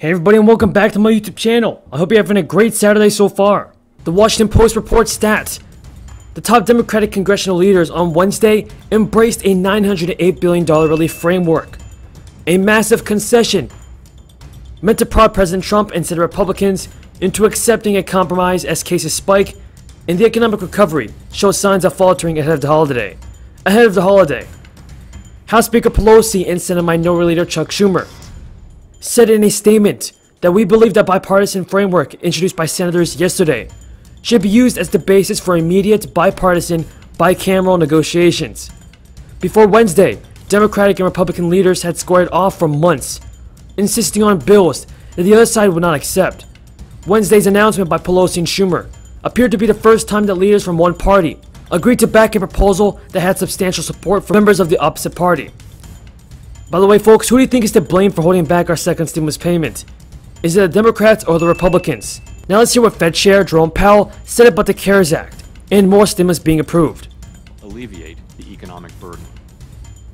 Hey everybody, and welcome back to my YouTube channel. I hope you're having a great Saturday so far. The Washington Post reports that the top Democratic congressional leaders on Wednesday embraced a $908 billion relief framework, a massive concession meant to prod President Trump and Senate Republicans into accepting a compromise as cases spike and the economic recovery shows signs of faltering ahead of the holiday. House Speaker Pelosi and Senate Minority Leader Chuck Schumer said in a statement that we believe that bipartisan framework introduced by senators yesterday should be used as the basis for immediate bipartisan bicameral negotiations. Before Wednesday, Democratic and Republican leaders had squared off for months, insisting on bills that the other side would not accept. Wednesday's announcement by Pelosi and Schumer appeared to be the first time that leaders from one party agreed to back a proposal that had substantial support from members of the opposite party. By the way, folks, who do you think is to blame for holding back our second stimulus payment? Is it the Democrats or the Republicans? Now let's hear what Fed Chair Jerome Powell said about the CARES Act and more stimulus being approved. Alleviate the economic burden.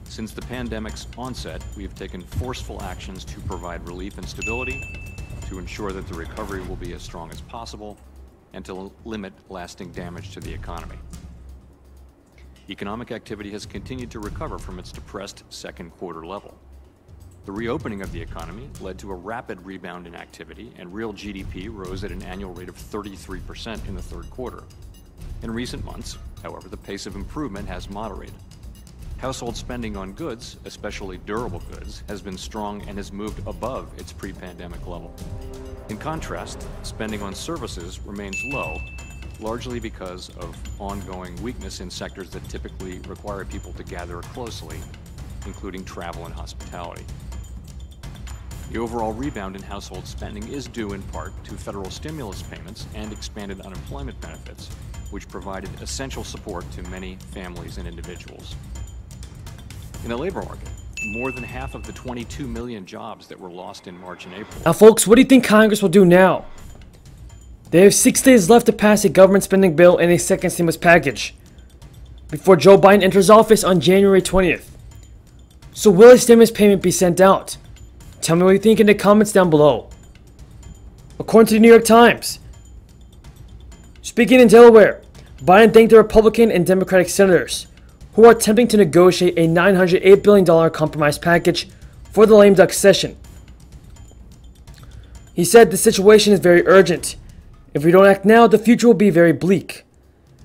Since the pandemic's onset, we have taken forceful actions to provide relief and stability, to ensure that the recovery will be as strong as possible, and to limit lasting damage to the economy. Economic activity has continued to recover from its depressed second quarter level. The reopening of the economy led to a rapid rebound in activity, and real GDP rose at an annual rate of 33% in the third quarter. In recent months, however, the pace of improvement has moderated. Household spending on goods, especially durable goods, has been strong and has moved above its pre-pandemic level. In contrast, spending on services remains low, largely because of ongoing weakness in sectors that typically require people to gather closely, including travel and hospitality. The overall rebound in household spending is due in part to federal stimulus payments and expanded unemployment benefits, which provided essential support to many families and individuals. In the labor market, more than half of the 22 million jobs that were lost in March and April. Now folks, what do you think Congress will do now? They have 6 days left to pass a government spending bill and a second stimulus package before Joe Biden enters office on January 20th. So will a stimulus payment be sent out? Tell me what you think in the comments down below. According to the New York Times, speaking in Delaware, Biden thanked the Republican and Democratic senators who are attempting to negotiate a $908 billion compromise package for the lame duck session. He said the situation is very urgent. If we don't act now, the future will be very bleak.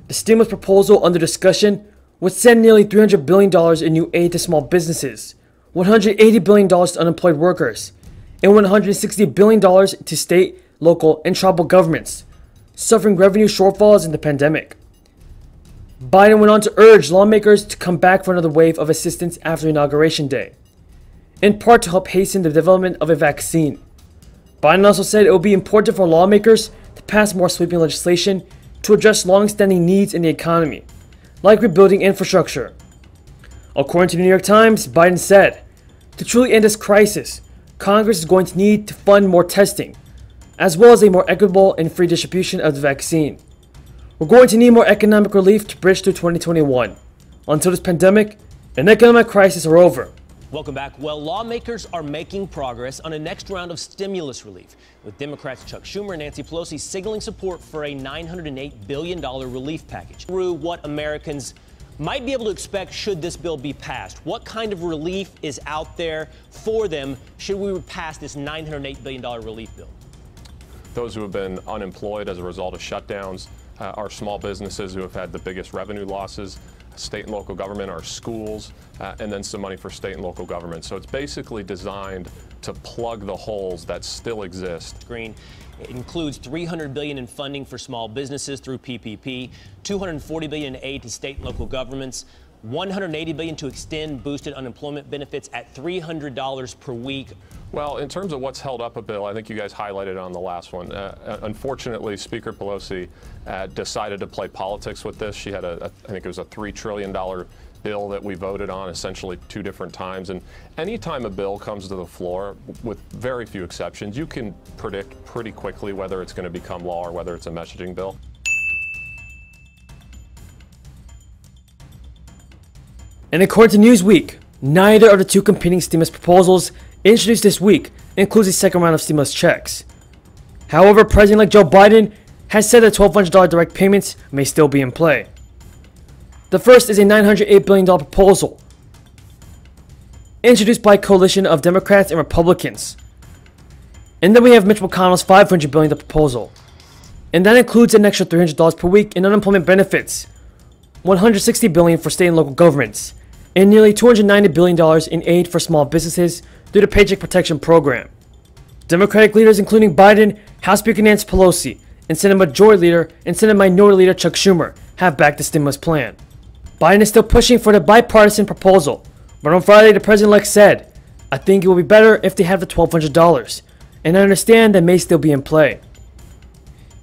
The stimulus proposal under discussion would send nearly $300 billion in new aid to small businesses, $180 billion to unemployed workers, and $160 billion to state, local, and tribal governments suffering revenue shortfalls in the pandemic. Biden went on to urge lawmakers to come back for another wave of assistance after Inauguration Day, in part to help hasten the development of a vaccine. Biden also said it will be important for lawmakers to pass more sweeping legislation to address long-standing needs in the economy, like rebuilding infrastructure. According to the New York Times, Biden said, to truly end this crisis, Congress is going to need to fund more testing, as well as a more equitable and free distribution of the vaccine. We're going to need more economic relief to bridge through 2021, until this pandemic and economic crisis are over. Welcome back. Well, lawmakers are making progress on a next round of stimulus relief, with Democrats Chuck Schumer and Nancy Pelosi signaling support for a $908 billion relief package. Through what Americans might be able to expect should this bill be passed. What kind of relief is out there for them should we pass this $908 billion relief bill? Those who have been unemployed as a result of shutdowns, our small businesses who have had the biggest revenue losses, state and local government, our schools, and then some money for state and local government. So it's basically designed to plug the holes that still exist. Green. It includes $300 billion in funding for small businesses through PPP, $240 billion in aid to state and local governments, $180 billion to extend boosted unemployment benefits at $300 per week. Well, in terms of what's held up a bill, I think you guys highlighted on the last one. Unfortunately, Speaker Pelosi decided to play politics with this. She had I think it was a $3 trillion bill that we voted on essentially 2 different times. And anytime a bill comes to the floor, with very few exceptions, you can predict pretty quickly whether it's going to become law or whether it's a messaging bill. And according to Newsweek, neither of the 2 competing stimulus proposals introduced this week includes the second round of stimulus checks. However, President-elect Joe Biden has said that $1,200 direct payments may still be in play. The first is a $908 billion proposal introduced by a coalition of Democrats and Republicans. And then we have Mitch McConnell's $500 billion proposal. And that includes an extra $300 per week in unemployment benefits, $160 billion for state and local governments, and nearly $290 billion in aid for small businesses through the Paycheck Protection Program. Democratic leaders including Biden, House Speaker Nancy Pelosi, and Senate Majority Leader and Senate Minority Leader Chuck Schumer have backed the stimulus plan. Biden is still pushing for the bipartisan proposal, but on Friday the president-elect said, "I think it will be better if they have the $1,200, and I understand that may still be in play."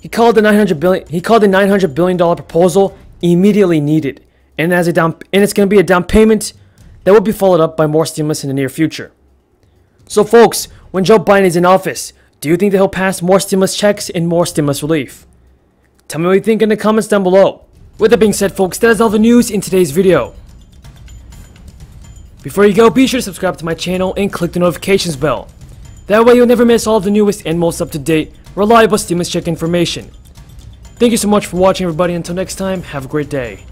He called the $900 billion proposal immediately needed, and it's going to be a down payment that will be followed up by more stimulus in the near future. So folks, when Joe Biden is in office, do you think that he'll pass more stimulus checks and more stimulus relief? Tell me what you think in the comments down below. With that being said folks, that is all the news in today's video. Before you go, be sure to subscribe to my channel and click the notifications bell. That way you'll never miss all of the newest and most up-to-date, reliable stimulus check information. Thank you so much for watching everybody. Until next time, have a great day.